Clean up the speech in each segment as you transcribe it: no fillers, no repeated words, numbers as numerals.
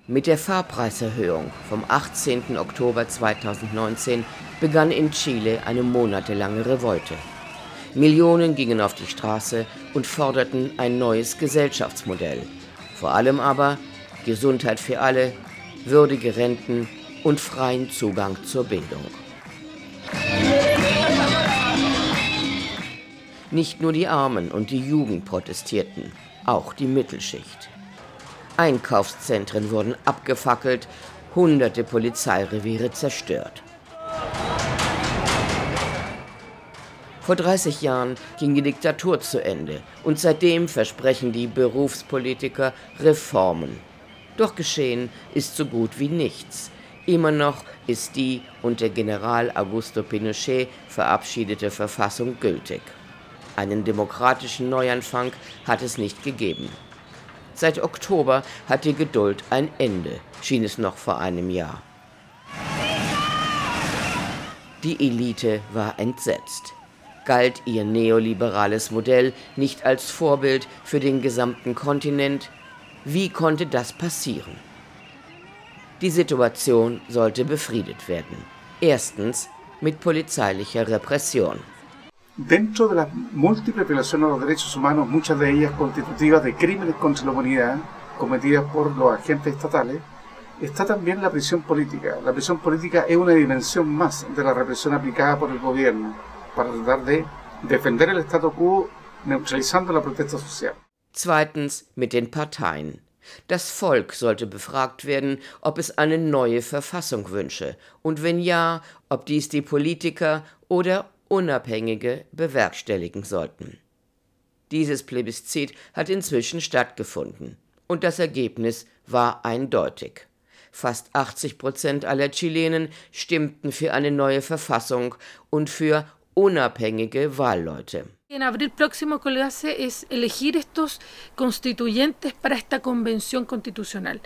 Mit der Fahrpreiserhöhung vom 18. Oktober 2019 begann in Chile eine monatelange Revolte. Millionen gingen auf die Straße und forderten ein neues Gesellschaftsmodell. Vor allem aber Gesundheit für alle, würdige Renten und freien Zugang zur Bildung. Nicht nur die Armen und die Jugend protestierten, auch die Mittelschicht. Einkaufszentren wurden abgefackelt, hunderte Polizeireviere zerstört. Vor 30 Jahren ging die Diktatur zu Ende und seitdem versprechen die Berufspolitiker Reformen. Doch geschehen ist so gut wie nichts. Immer noch ist die unter General Augusto Pinochet verabschiedete Verfassung gültig. Einen demokratischen Neuanfang hat es nicht gegeben. Seit Oktober hat die Geduld ein Ende, schien es noch vor einem Jahr. Die Elite war entsetzt. Galt ihr neoliberales Modell nicht als Vorbild für den gesamten Kontinent? Wie konnte das passieren? Die Situation sollte befriedet werden. Erstens mit polizeilicher Repression. Dentro de las múltiples violaciones a los derechos humanos, muchas de ellas constitutivas de crímenes contra la humanidad cometidas por los agentes estatales, está también la prisión política. La prisión política es una dimensión más de la represión aplicada por el gobierno para tratar de defender el statu quo, neutralizando la protesta social. Zweitens mit den Parteien. Das Volk sollte befragt werden, ob es eine neue Verfassung wünsche und wenn ja, ob dies die Politiker oder Unabhängige bewerkstelligen sollten. Dieses Plebiszit hat inzwischen stattgefunden und das Ergebnis war eindeutig. Fast 80% aller Chilenen stimmten für eine neue Verfassung und für unabhängige Wahlleute. En abril próximo lo que hace es elegir estos constituyentes para esta convención constitucional.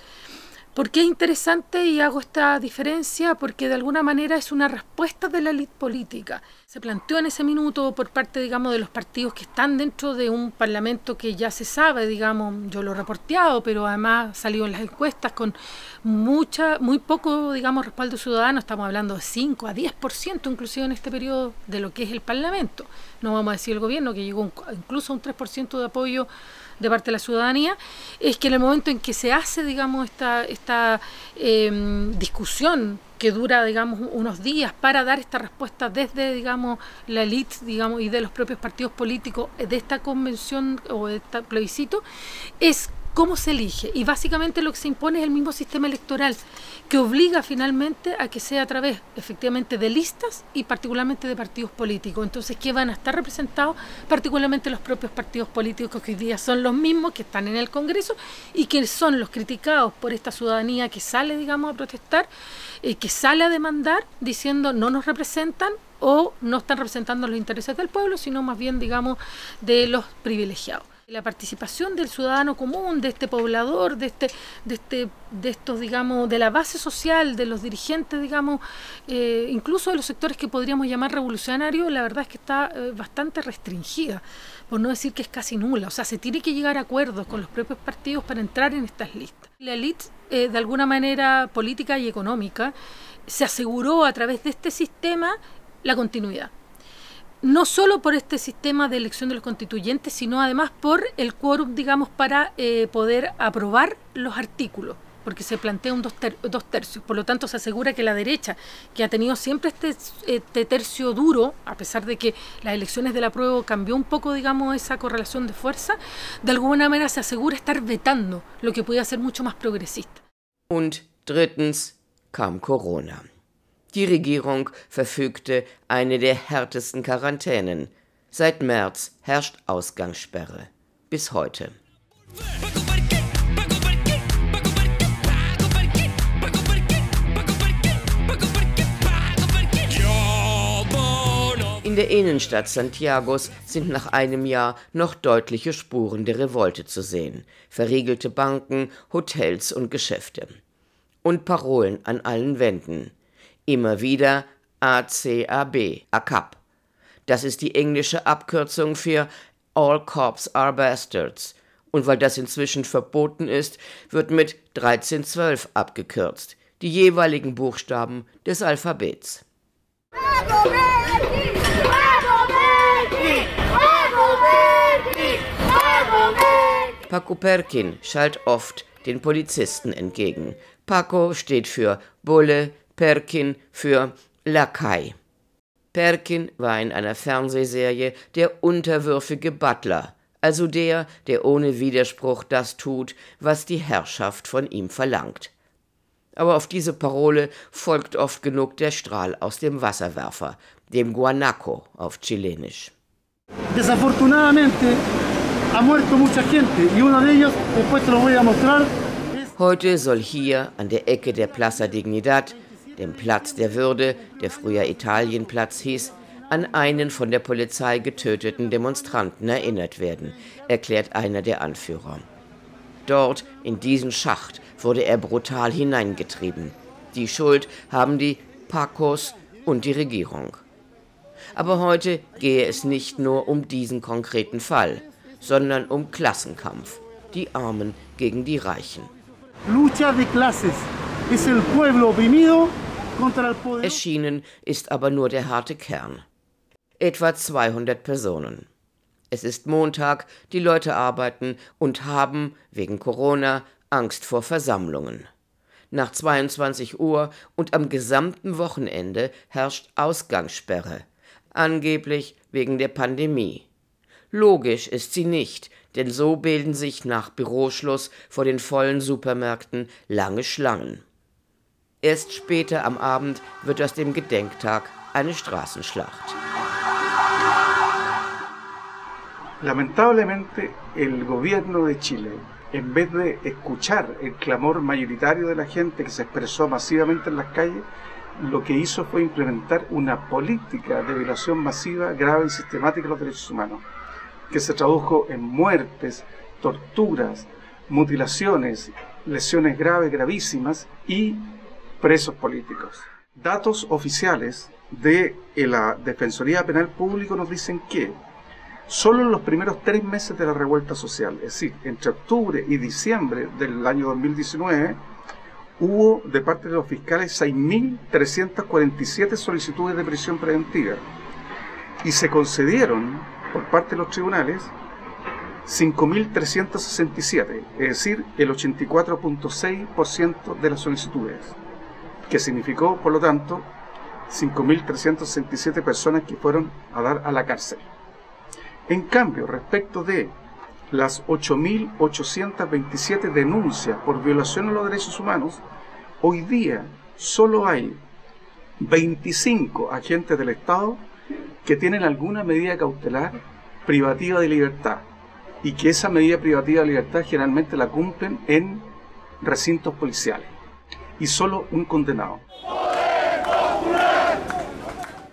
¿Por qué es interesante y hago esta diferencia? Porque de alguna manera es una respuesta de la élite política. Se planteó en ese minuto por parte, digamos, de los partidos que están dentro de un parlamento que ya se sabe, digamos, yo lo he reporteado, pero además salió en las encuestas con muy poco, digamos, respaldo ciudadano. Estamos hablando de 5 a 10% inclusive en este periodo de lo que es el parlamento. No vamos a decir el gobierno, que llegó incluso a un 3% de apoyo de parte de la ciudadanía. Es que en el momento en que se hace, digamos, esta discusión que dura, digamos, unos días para dar esta respuesta desde, digamos, la élite, digamos, y de los propios partidos políticos de esta convención o de este plebiscito, es cómo se elige. Y básicamente lo que se impone es el mismo sistema electoral, que obliga finalmente a que sea a través, efectivamente, de listas y particularmente de partidos políticos. Entonces, ¿qué van a estar representados? Particularmente los propios partidos políticos que hoy día son los mismos que están en el Congreso y que son los criticados por esta ciudadanía que sale, digamos, a protestar, que sale a demandar diciendo no nos representan o no están representando los intereses del pueblo, sino más bien, digamos, de los privilegiados. La participación del ciudadano común, de este poblador, de estos, digamos, de la base social, de los dirigentes, digamos, incluso de los sectores que podríamos llamar revolucionarios, la verdad es que está bastante restringida, por no decir que es casi nula. O sea, se tiene que llegar a acuerdos con los propios partidos para entrar en estas listas. La élite, de alguna manera política y económica, se aseguró a través de este sistema la continuidad. No solo por este sistema de elección de los constituyentes, sino además por el quórum, digamos, para poder aprobar los artículos, porque se plantea un dos tercios. Por lo tanto, se asegura que la derecha, que ha tenido siempre este tercio duro, a pesar de que las elecciones del apruebo cambió un poco, digamos, esa correlación de fuerza, de alguna manera se asegura estar vetando lo que puede ser mucho más progresista. Und drittens kam Corona. Die Regierung verfügte eine der härtesten Quarantänen. Seit März herrscht Ausgangssperre. Bis heute. In der Innenstadt Santiagos sind nach einem Jahr noch deutliche Spuren der Revolte zu sehen. Verriegelte Banken, Hotels und Geschäfte. Und Parolen an allen Wänden. Immer wieder ACAB, ACAB. Das ist die englische Abkürzung für All Cops are Bastards Und weil das inzwischen verboten ist, wird mit 1312 abgekürzt, die jeweiligen Buchstaben des Alphabets. Paco Perkin schallt oft den Polizisten entgegen. Paco steht für Bulle, Perkin für Lakai. Perkin war in einer Fernsehserie der unterwürfige Butler, also der ohne Widerspruch das tut, was die Herrschaft von ihm verlangt. Aber auf diese Parole folgt oft genug der Strahl aus dem Wasserwerfer, dem Guanaco auf Chilenisch. Desafortunadamente ha muerto mucha gente y uno de ellos, después te lo voy a mostrar. Heute soll hier an der Ecke der Plaza Dignidad, dem Platz der Würde, der früher Italienplatz hieß, an einen von der Polizei getöteten Demonstranten erinnert werden, erklärt einer der Anführer. Dort, in diesen Schacht, wurde er brutal hineingetrieben. Die Schuld haben die Pacos und die Regierung. Aber heute gehe es nicht nur um diesen konkreten Fall, sondern um Klassenkampf, die Armen gegen die Reichen. Lucha de clases. Es el pueblo oprimido contra el poder. Erschienen ist aber nur der harte Kern. Etwa 200 Personen. Es ist Montag, die Leute arbeiten und haben, wegen Corona, Angst vor Versammlungen. Nach 22 Uhr und am gesamten Wochenende herrscht Ausgangssperre, angeblich wegen der Pandemie. Logisch ist sie nicht, denn so bilden sich nach Büroschluss vor den vollen Supermärkten lange Schlangen. Erst später am Abend wird aus dem Gedenktag eine Straßenschlacht. Lamentablemente, el gobierno de Chile, en vez de escuchar el clamor mayoritario de la gente que se expresó masivamente en las calles, lo que hizo fue implementar una política de violación masiva, grave y sistemática de los derechos humanos, que se tradujo en muertes, torturas, mutilaciones, lesiones graves, gravísimas y presos políticos. Datos oficiales de la Defensoría Penal Público nos dicen que solo en los primeros 3 meses de la revuelta social, es decir, entre octubre y diciembre del año 2019, hubo de parte de los fiscales 6.347 solicitudes de prisión preventiva y se concedieron por parte de los tribunales 5.367, es decir, el 84.6% de las solicitudes, que significó, por lo tanto, 5.367 personas que fueron a dar a la cárcel. En cambio, respecto de las 8.827 denuncias por violación a los derechos humanos, hoy día solo hay 25 agentes del Estado que tienen alguna medida cautelar privativa de libertad y que esa medida privativa de libertad generalmente la cumplen en recintos policiales y solo un condenado.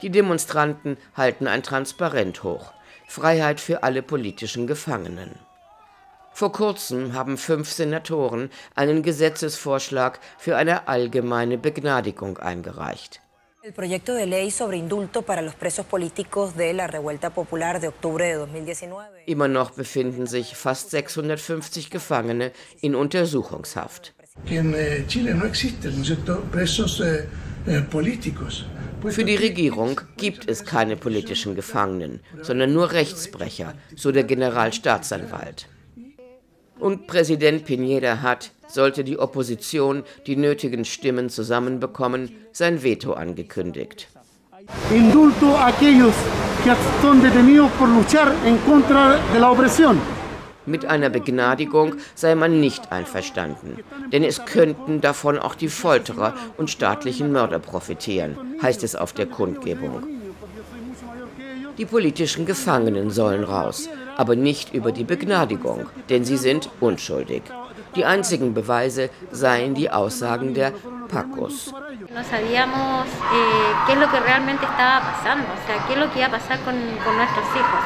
Die Demonstranten halten ein Transparent hoch. Freiheit für alle politischen Gefangenen. Vor kurzem haben 5 Senatoren einen Gesetzesvorschlag für eine allgemeine Begnadigung eingereicht. El proyecto de ley sobre indulto para los presos políticos de la revuelta popular de octubre de 2019. Immer noch befinden sich fast 650 Gefangene in Untersuchungshaft. En Chile no existen, ¿no es cierto?, presos políticos. Für die Regierung gibt es keine politischen Gefangenen, sondern nur Rechtsbrecher, so der Generalstaatsanwalt. Und Präsident Piñera hat, sollte die Opposition die nötigen Stimmen zusammenbekommen, sein Veto angekündigt. Indulto a aquellos que son detenidos por luchar en contra de la opresión. Mit einer Begnadigung sei man nicht einverstanden, denn es könnten davon auch die Folterer und staatlichen Mörder profitieren, heißt es auf der Kundgebung. Die politischen Gefangenen sollen raus, aber nicht über die Begnadigung, denn sie sind unschuldig. Die einzigen Beweise seien die Aussagen der Pacos. No sabíamos qué es lo que realmente estaba pasando, o sea, qué es lo que iba a pasar con nuestros hijos.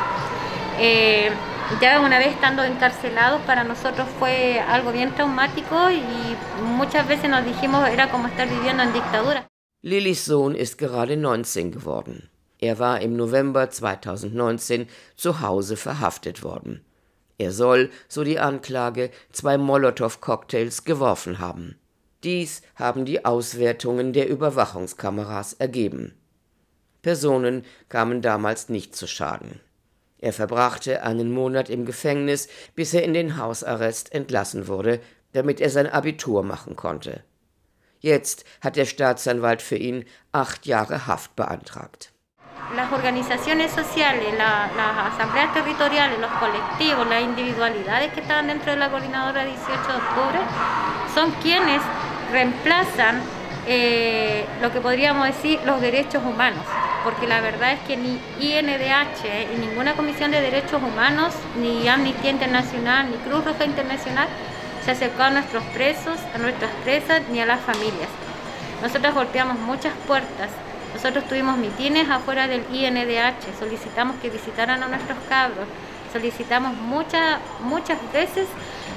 Ya una vez estando encarcelados, para nosotros fue algo bien traumático y muchas veces nos dijimos, era como estar viviendo en dictadura. Lillys Sohn ist gerade 19 geworden. Er war im November 2019 zu Hause verhaftet worden. Er soll, so die Anklage, 2 Molotow-Cocktails geworfen haben. Dies haben die Auswertungen der Überwachungskameras ergeben. Personen kamen damals nicht zu Schaden. Er verbrachte einen Monat im Gefängnis, bis er in den Hausarrest entlassen wurde, damit er sein Abitur machen konnte. Jetzt hat der Staatsanwalt für ihn 8 Jahre Haft beantragt. Las organizaciones sociales, las asambleas territoriales, los colectivos, las individualidades que estaban dentro de la coordinadora 18 de octubre son quienes reemplazan lo que podríamos decir los derechos humanos, porque la verdad es que ni INDH y ninguna Comisión de Derechos Humanos, ni Amnistía Internacional, ni Cruz Roja Internacional se acercó a nuestros presos, a nuestras presas, ni a las familias. Nosotros golpeamos muchas puertas. Nosotros tuvimos mitines afuera del INDH, solicitamos que visitaran a nuestros cabros, solicitamos muchas veces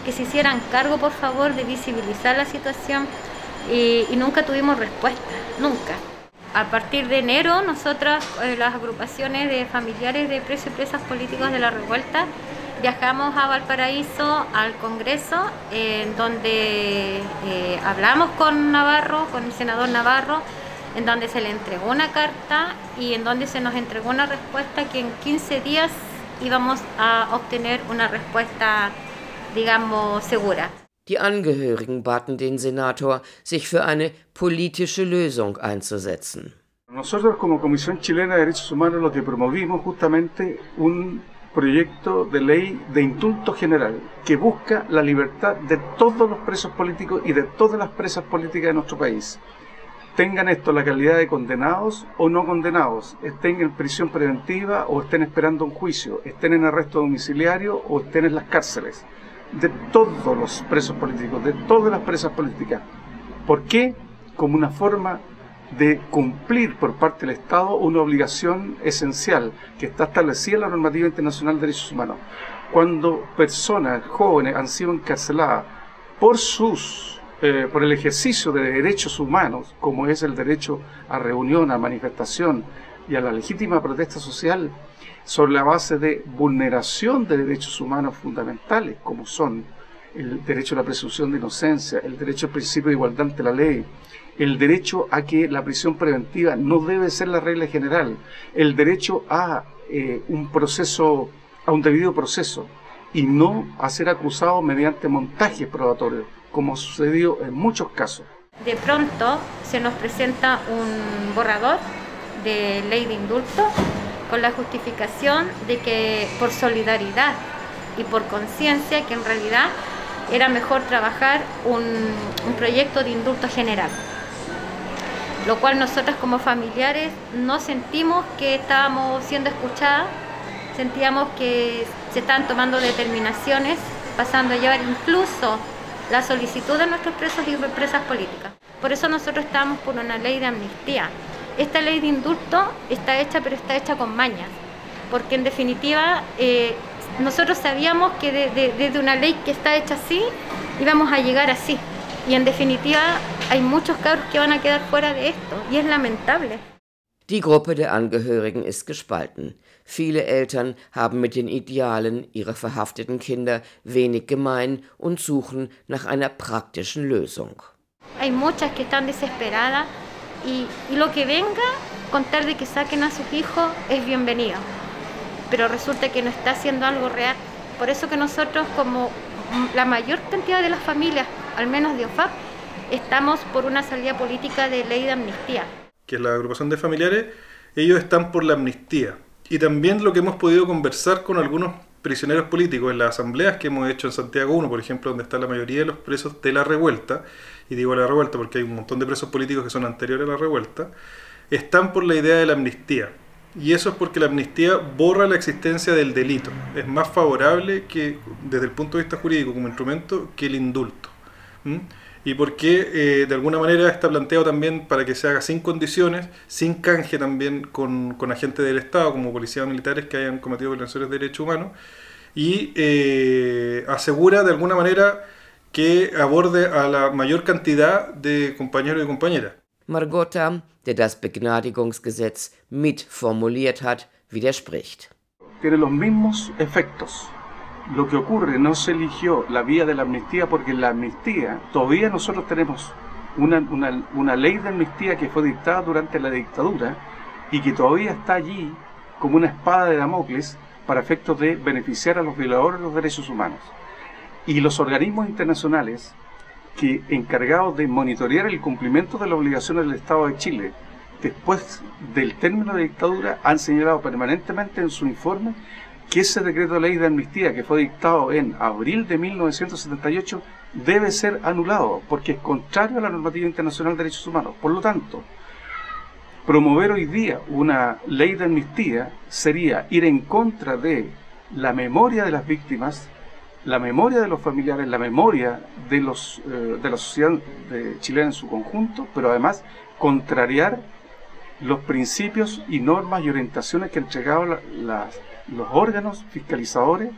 que se hicieran cargo, por favor, de visibilizar la situación y nunca tuvimos respuesta, nunca. A partir de enero, nosotras, las agrupaciones de familiares de presos y presas políticos de la revuelta, viajamos a Valparaíso al Congreso, en donde hablamos con Navarro, con el senador Navarro, en donde se le entregó una carta y en donde se nos entregó una respuesta que en 15 días íbamos a obtener una respuesta, digamos, segura. Die Angehörigen baten den Senator, sich für eine politische Lösung einzusetzen. Nosotros como Comisión Chilena de Derechos Humanos lo que promovimos justamente un proyecto de ley de indulto general que busca la libertad de todos los presos políticos y de todas las presas políticas de nuestro país. Tengan esto la calidad de condenados o no condenados, estén en prisión preventiva o estén esperando un juicio, estén en arresto domiciliario o estén en las cárceles, de todos los presos políticos, de todas las presas políticas. ¿Por qué? Como una forma de cumplir por parte del Estado una obligación esencial que está establecida en la normativa internacional de derechos humanos. Cuando personas jóvenes han sido encarceladas por el ejercicio de derechos humanos, como es el derecho a reunión, a manifestación y a la legítima protesta social, sobre la base de vulneración de derechos humanos fundamentales, como son el derecho a la presunción de inocencia, el derecho al principio de igualdad ante la ley, el derecho a que la prisión preventiva no debe ser la regla general, el derecho a un debido proceso y no a ser acusado mediante montajes probatorios, como sucedió en muchos casos. De pronto se nos presenta un borrador de ley de indulto con la justificación de que por solidaridad y por conciencia que en realidad era mejor trabajar un proyecto de indulto general, lo cual nosotras como familiares no sentimos que estábamos siendo escuchadas, sentíamos que se estaban tomando determinaciones, pasando a llevar incluso la solicitud de nuestros presos y presas políticas. Por eso nosotros estábamos por una ley de amnistía. Esta ley de indulto está hecha, pero está hecha con mañas, porque en definitiva nosotros sabíamos que desde una ley que está hecha así, íbamos a llegar así. Y en definitiva hay muchos cabros que van a quedar fuera de esto, y es lamentable. Die Gruppe der Angehörigen ist gespalten. Viele Eltern haben mit den Idealen ihrer verhafteten Kinder wenig gemein und suchen nach einer praktischen Lösung. Hay muchas que están desesperadas y lo que venga, con tal de que saquen a sus hijos, es bienvenido. Pero resulta que no está haciendo algo real. Por eso que nosotros, como la mayor cantidad de las familias, al menos de OFAP, estamos por una salida política de ley de amnistía. Que es la agrupación de familiares, ellos están por la amnistía. Y también lo que hemos podido conversar con algunos prisioneros políticos en las asambleas que hemos hecho en Santiago 1, por ejemplo, donde está la mayoría de los presos de la revuelta, y digo la revuelta porque hay un montón de presos políticos que son anteriores a la revuelta, están por la idea de la amnistía. Y eso es porque la amnistía borra la existencia del delito. Es más favorable que, desde el punto de vista jurídico como instrumento, que el indulto. Y porque de alguna manera está planteado también para que se haga sin condiciones, sin canje también con agentes del Estado, como policías militares que hayan cometido violaciones de derechos humanos, y asegura de alguna manera que aborde a la mayor cantidad de compañeros y compañeras. Margota, der das lo que ocurre, no se eligió la vía de la amnistía porque en la amnistía todavía nosotros tenemos una ley de amnistía que fue dictada durante la dictadura y que todavía está allí como una espada de Damocles para efectos de beneficiar a los violadores de los derechos humanos. Y los organismos internacionales que encargados de monitorear el cumplimiento de las obligaciones del Estado de Chile después del término de dictadura han señalado permanentemente en su informe que ese decreto de ley de amnistía que fue dictado en abril de 1978 debe ser anulado porque es contrario a la normativa internacional de derechos humanos. Por lo tanto, promover hoy día una ley de amnistía sería ir en contra de la memoria de las víctimas, la memoria de los familiares, la memoria de la sociedad chilena en su conjunto, pero además contrariar los principios y normas y orientaciones que han entregado los órganos fiscalizadores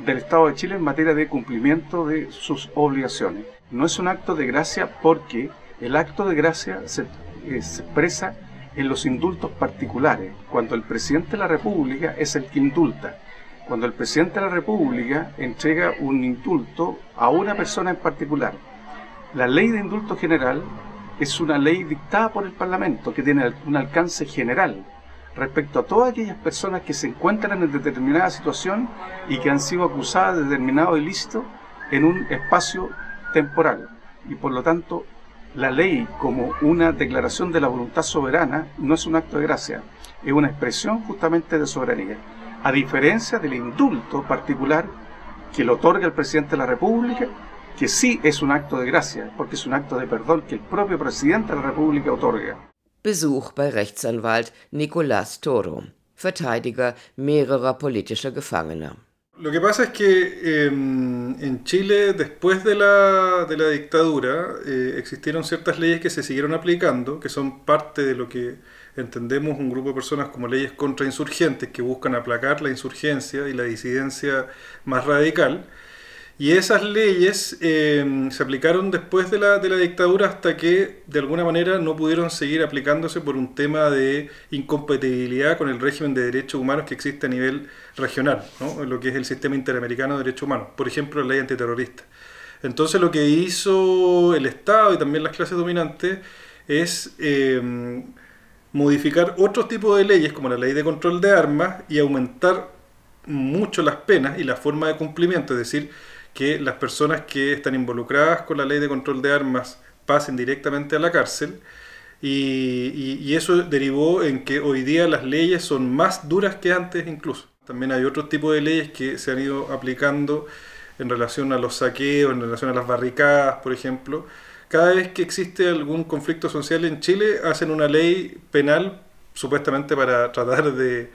del Estado de Chile en materia de cumplimiento de sus obligaciones. No es un acto de gracia porque el acto de gracia se expresa en los indultos particulares, cuando el presidente de la República es el que indulta. Cuando el presidente de la República entrega un indulto a una persona en particular. La ley de indulto general es una ley dictada por el Parlamento que tiene un alcance general respecto a todas aquellas personas que se encuentran en determinada situación y que han sido acusadas de determinado ilícito en un espacio temporal. Y por lo tanto, la ley como una declaración de la voluntad soberana no es un acto de gracia, es una expresión justamente de soberanía. A diferencia del indulto particular que lo otorga el presidente de la República, que sí es un acto de gracia, porque es un acto de perdón que el propio presidente de la República otorga. Besuch bei Rechtsanwalt Nicolás Toro, Verteidiger mehrerer politischer Gefangener. Lo que pasa es que en Chile, después de la dictadura, existieron ciertas leyes que se siguieron aplicando, que son parte de lo que entendemos un grupo de personas como leyes contrainsurgentes, que buscan aplacar la insurgencia y la disidencia más radical. Y esas leyes se aplicaron después de la dictadura hasta que de alguna manera no pudieron seguir aplicándose por un tema de incompatibilidad con el régimen de derechos humanos que existe a nivel regional, ¿no? Lo que es el sistema interamericano de derechos humanos, por ejemplo la ley antiterrorista. Entonces lo que hizo el Estado y también las clases dominantes es modificar otros tipos de leyes como la ley de control de armas y aumentar mucho las penas y la forma de cumplimiento, es decir, que las personas que están involucradas con la ley de control de armas pasen directamente a la cárcel y eso derivó en que hoy día las leyes son más duras que antes incluso. También hay otro tipo de leyes que se han ido aplicando en relación a los saqueos, en relación a las barricadas, por ejemplo. Cada vez que existe algún conflicto social en Chile hacen una ley penal supuestamente para tratar de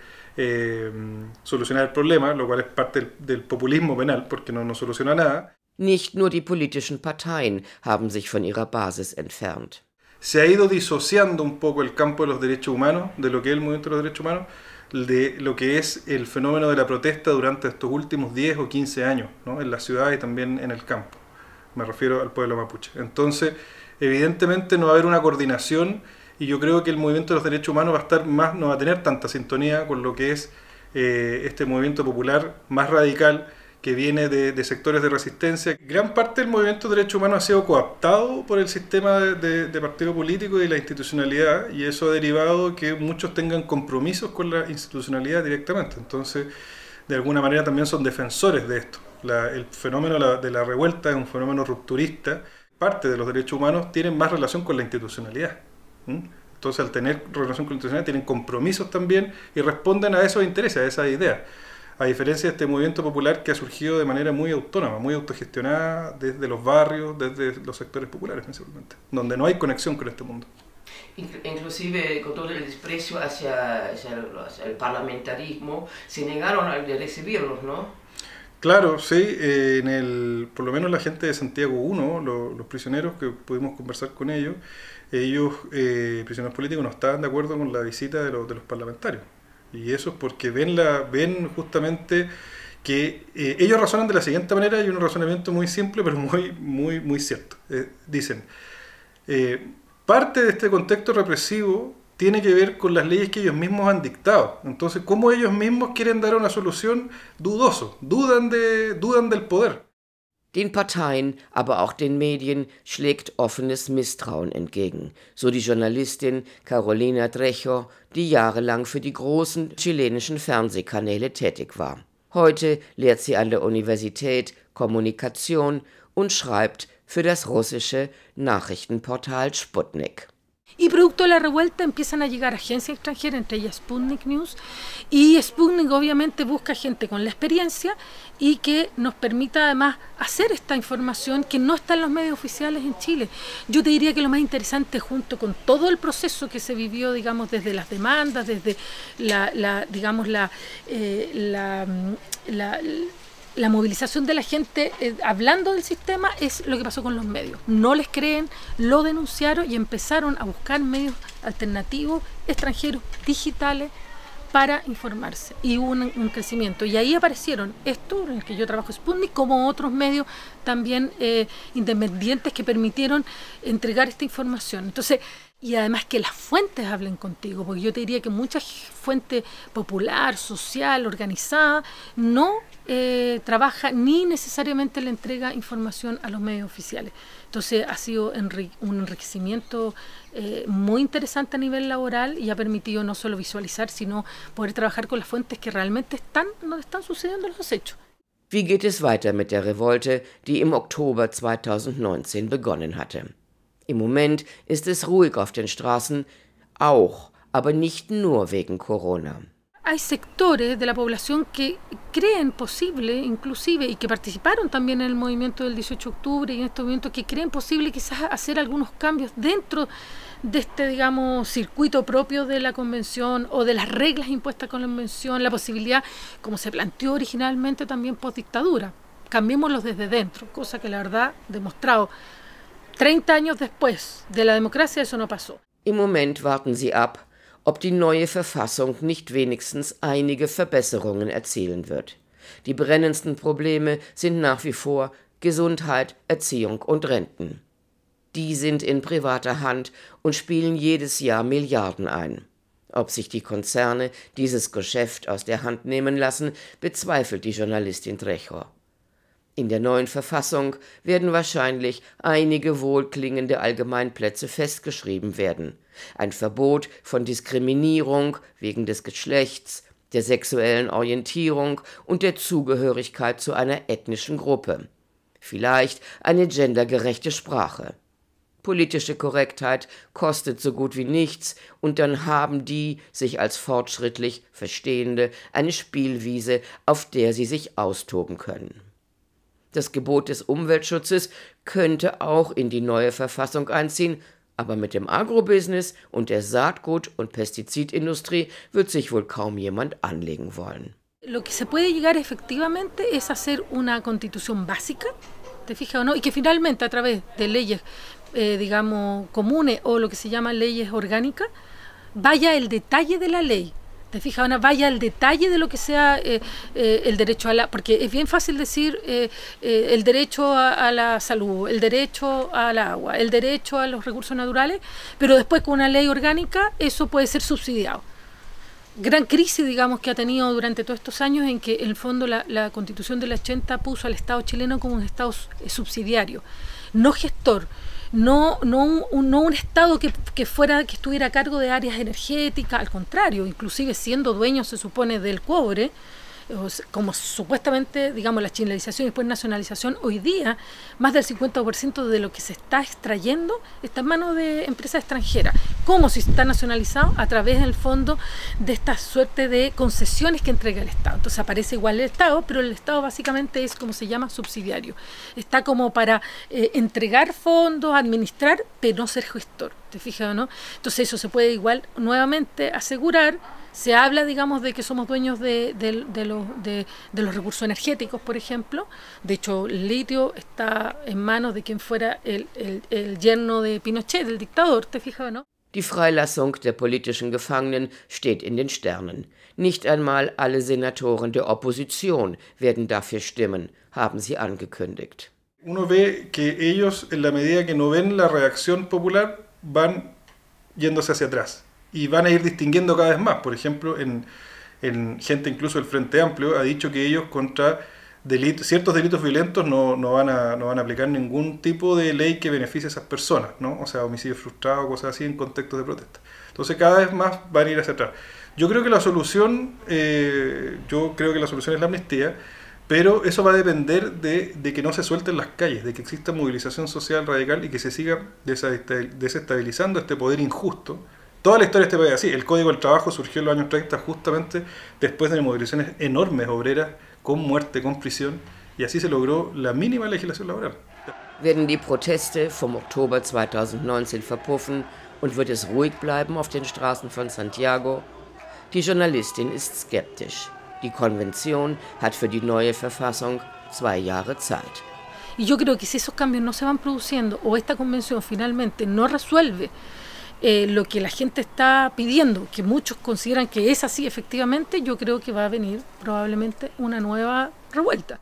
solucionar el problema, lo cual es parte del populismo penal, porque no soluciona nada. Nicht nur die politischen Parteien haben sich von ihrer Basis entfernt. Se ha ido disociando un poco el campo de los derechos humanos, de lo que es el movimiento de los derechos humanos, de lo que es el fenómeno de la protesta durante estos últimos 10 o 15 años, ¿no? En la ciudad y también en el campo. Me refiero al pueblo mapuche. Entonces, evidentemente no va a haber una coordinación. Y yo creo que el movimiento de los derechos humanos no va a tener tanta sintonía con lo que es este movimiento popular más radical que viene de sectores de resistencia. Gran parte del movimiento de derechos humanos ha sido cooptado por el sistema de partido político y la institucionalidad, y eso ha derivado que muchos tengan compromisos con la institucionalidad directamente. Entonces, de alguna manera también son defensores de esto. El fenómeno de la revuelta es un fenómeno rupturista. Parte de los derechos humanos tienen más relación con la institucionalidad. Entonces, al tener relación con la institucionalidad, tienen compromisos también y responden a esos intereses, a esas ideas. A diferencia de este movimiento popular que ha surgido de manera muy autónoma, muy autogestionada desde los barrios, desde los sectores populares principalmente, donde no hay conexión con este mundo. Inclusive con todo el desprecio hacia el parlamentarismo, se negaron a recibirlos, ¿no? Claro, sí, por lo menos la gente de Santiago 1, los prisioneros que pudimos conversar con ellos, prisioneros políticos, no estaban de acuerdo con la visita de los parlamentarios. Y eso es porque ven justamente que ellos razonan de la siguiente manera, y un razonamiento muy simple pero muy cierto. Dicen, parte de este contexto represivo tiene que ver con las leyes que ellos mismos han dictado. Entonces, ¿cómo ellos mismos quieren dar una solución? Dudoso, dudan del poder. Den Parteien, aber auch den Medien schlägt offenes Misstrauen entgegen, so die Journalistin Carolina Trejo, die jahrelang für die großen chilenischen Fernsehkanäle tätig war. Heute lehrt sie an der Universität Kommunikation und schreibt für das russische Nachrichtenportal Sputnik. Y producto de la revuelta empiezan a llegar agencias extranjeras, entre ellas Sputnik News, y Sputnik obviamente busca gente con la experiencia y que nos permita además hacer esta información que no está en los medios oficiales en Chile. Yo te diría que lo más interesante, junto con todo el proceso que se vivió, digamos, desde las demandas, desde la movilización de la gente hablando del sistema, es lo que pasó con los medios. No les creen, lo denunciaron y empezaron a buscar medios alternativos, extranjeros, digitales, para informarse. Y hubo un crecimiento. Y ahí aparecieron esto, en el que yo trabajo, Sputnik, como otros medios también independientes que permitieron entregar esta información. Entonces, y además que las fuentes hablen contigo, porque yo te diría que mucha fuente popular, social, organizada, no trabaja ni necesariamente le entrega información a los medios oficiales. Entonces ha sido un enriquecimiento muy interesante a nivel laboral y ha permitido no solo visualizar, sino poder trabajar con las fuentes que realmente están donde están sucediendo los hechos. Wie geht es weiter mit der Revolte, die im Oktober 2019 begonnen hatte? Im Moment ist es ruhig auf den Straßen, auch, aber nicht nur wegen Corona. Hay sectores de la población que creen posible, inclusive, y que participaron también en el movimiento del 18 de octubre y en estos movimientos, que creen posible quizás hacer algunos cambios dentro de este, digamos, circuito propio de la convención o de las reglas impuestas con la convención, la posibilidad, como se planteó originalmente también post-dictadura, cambiémoslos desde dentro, cosa que la verdad demostrado 30 años después de la democracia eso no pasó. Im Moment warten sie ab, ob die neue Verfassung nicht wenigstens einige Verbesserungen erzielen wird. Die brennendsten Probleme sind nach wie vor Gesundheit, Erziehung und Renten. Die sind in privater Hand und spielen jedes Jahr Milliarden ein. Ob sich die Konzerne dieses Geschäft aus der Hand nehmen lassen, bezweifelt die Journalistin Trejo. In der neuen Verfassung werden wahrscheinlich einige wohlklingende Allgemeinplätze festgeschrieben werden. Ein Verbot von Diskriminierung wegen des Geschlechts, der sexuellen Orientierung und der Zugehörigkeit zu einer ethnischen Gruppe. Vielleicht eine gendergerechte Sprache. Politische Korrektheit kostet so gut wie nichts und dann haben die sich als fortschrittlich Verstehende eine Spielwiese, auf der sie sich austoben können. Das Gebot des Umweltschutzes könnte auch in die neue Verfassung einziehen, aber mit dem Agrobusiness und der Saatgut- und Pestizidindustrie wird sich wohl kaum jemand anlegen wollen. Lo que se puede llegar efectivamente es hacer una constitución básica, ¿te fijas o no? Y que finalmente a través de leyes, digamos, comunes o lo que se llama leyes orgánicas, vaya el detalle de la ley. ¿Te fijas? Ana, vaya al detalle de lo que sea el derecho a la... Porque es bien fácil decir el derecho a la salud, el derecho al agua, el derecho a los recursos naturales, pero después con una ley orgánica eso puede ser subsidiado. Gran crisis, digamos, que ha tenido durante todos estos años en que, en el fondo, la Constitución del 80 puso al Estado chileno como un Estado subsidiario, no gestor. No un Estado que estuviera a cargo de áreas energéticas, al contrario, inclusive siendo dueño, se supone, del cobre, como supuestamente, digamos, la chilenización y después nacionalización, hoy día más del 50% de lo que se está extrayendo está en manos de empresas extranjeras. ¿Cómo si está nacionalizado? A través del fondo de esta suerte de concesiones que entrega el Estado. Entonces aparece igual el Estado, pero el Estado básicamente es, como se llama, subsidiario. Está como para entregar fondos, administrar, pero no ser gestor. ¿Te fijas o no? Entonces eso se puede igual nuevamente asegurar. Se habla, digamos, de que somos dueños de los recursos energéticos, por ejemplo. De hecho, el litio está en manos de quien fuera el yerno de Pinochet, del dictador, ¿te fijas o no? Die Freilassung der politischen Gefangenen steht in den Sternen. Nicht einmal alle Senatoren der Opposition werden dafür stimmen, haben sie angekündigt. Uno ve que ellos, en la medida que no ven la reacción popular, van yéndose hacia atrás. y van a ir distinguiendo cada vez más. Por ejemplo, en gente incluso del Frente Amplio ha dicho que ellos contra ciertos delitos violentos no van a aplicar ningún tipo de ley que beneficie a esas personas, ¿no? O sea, homicidio frustrado, cosas así en contextos de protesta. Entonces cada vez más van a ir hacia atrás. Yo creo que la solución es la amnistía, pero eso va a depender de que no se suelten las calles, de que exista movilización social radical y que se siga desestabilizando este poder injusto. Toda la historia de este país, así, el Código del Trabajo surgió en los años 30 justamente después de movilizaciones enormes obreras, con muerte, con prisión, y así se logró la mínima legislación laboral. Werden die Proteste vom Oktober 2019 verpuffen und wird es ruhig bleiben auf den Straßen von Santiago? Die Journalistin ist skeptisch. Die Konvention hat für die neue Verfassung 2 Jahre Zeit. Y yo creo que si esos cambios no se van produciendo o esta convención finalmente no resuelve lo que la gente está pidiendo, que muchos consideran que es así efectivamente, yo creo que va a venir probablemente una nueva revuelta.